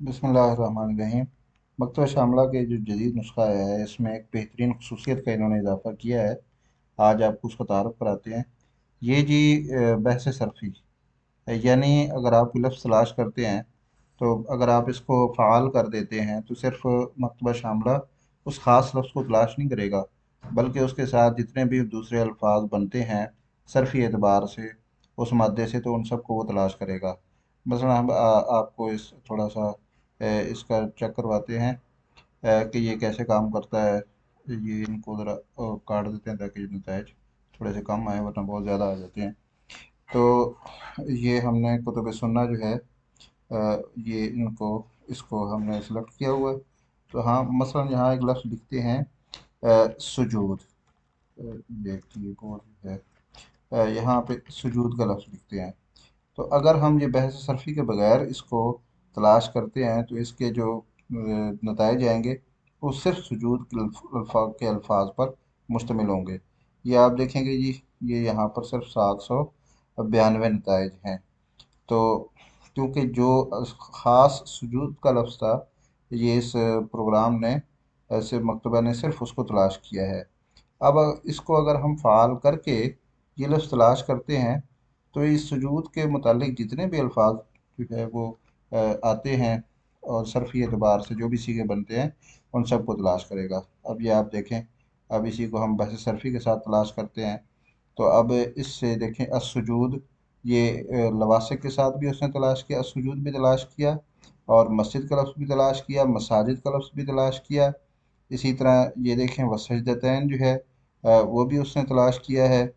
बिस्मिल्लाहिर्रहमानिर्रहीम। मकतबा शामला के जो जदीद नुस्खा आया है इसमें एक बेहतरीन खसूसियत का इन्होंने इजाफा किया है। आज आपको उसका तारुफ कराते हैं। ये जी बहस सरफ़ी, यानी अगर आप कोई लफ्ज़ तलाश करते हैं तो अगर आप इसको फ़ाल कर देते हैं तो सिर्फ मकतबा शामला उस ख़ास लफ्ज़ को तलाश नहीं करेगा, बल्कि उसके साथ जितने भी दूसरे अल्फाज बनते हैं सरफ़ी एतबार से उस मादे से, तो उन सब को वो तलाश करेगा। मसलन हम आपको इस थोड़ा सा इसका चेक करवाते हैं कि ये कैसे काम करता है। ये इनको ज़रा काट देते हैं ताकि नताइज थोड़े से कम आए, वरना बहुत ज़्यादा आ जाते हैं। तो ये हमने कुतुब सुन्ना जो है, ये इनको इसको हमने सेलेक्ट किया हुआ है। तो हाँ, मसलन यहाँ एक लफ्ज़ लिखते हैं सुजूद। देखिए वो जो है यहाँ पे सुजूद का लफ्ज़ लिखते हैं। तो अगर हम ये बहस सरफ़ी के बगैर इसको तलाश करते हैं तो इसके जो नताइज आएंगे वो सिर्फ सुजूद के अल्फाज पर मुश्तमिल होंगे। ये आप देखेंगे जी, ये यहाँ पर सिर्फ 792 नताइज हैं। तो क्योंकि जो ख़ास सुजूद का लफ्ज़ था, ये इस प्रोग्राम ने, ऐसे मकतबा ने सिर्फ उसको तलाश किया है। अब इसको अगर हम फ़ाल करके ये लफ्ज़ तलाश करते हैं तो इस सुजूद के मुतालिक जितने भी अल्फाज जो है वो आते हैं और सरफ़ी एतबार से जो भी सीगे बनते हैं उन सब को तलाश करेगा। अब ये आप देखें, अब इसी को हम बहस सरफ़ी के साथ तलाश करते हैं। तो अब इससे देखें असुजूद, ये लवासिक के साथ भी उसने तलाश किया, असुजूद भी तलाश किया, और मस्जिद का लफ्ज़ भी तलाश किया, मसाजिद का लफ्ज़ भी तलाश किया। इसी तरह ये देखें वसजदतैन जो है वो भी उसने तलाश किया है,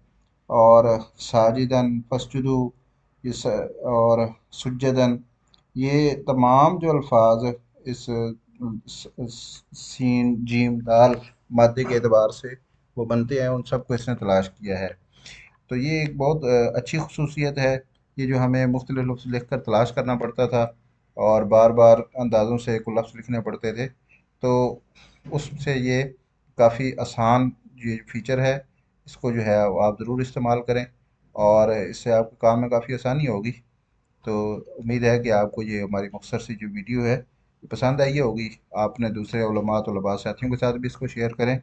और साजिदन फसजुदू, इस और सुजदन, ये तमाम जो अल्फाज इस सीन जीम दाल मादे के एतबार से वो बनते हैं, उन सब को इसने तलाश किया है। तो ये एक बहुत अच्छी खसूसियत है। ये जो हमें मुख्तलिफ लफ्ज़ लिख कर तलाश करना पड़ता था और बार बार अंदाज़ों से कुछ लफ्ज़ लिखने पड़ते थे, तो उससे ये काफ़ी आसान ये फीचर है। इसको जो है वो आप ज़रूर इस्तेमाल करें और इससे आपके काम में काफ़ी आसानी होगी। तो उम्मीद है कि आपको ये हमारी मुख्तसर सी जो वीडियो है ये पसंद आई होगी। आपने दूसरे उलमा तलबा साथियों के साथ भी इसको शेयर करें।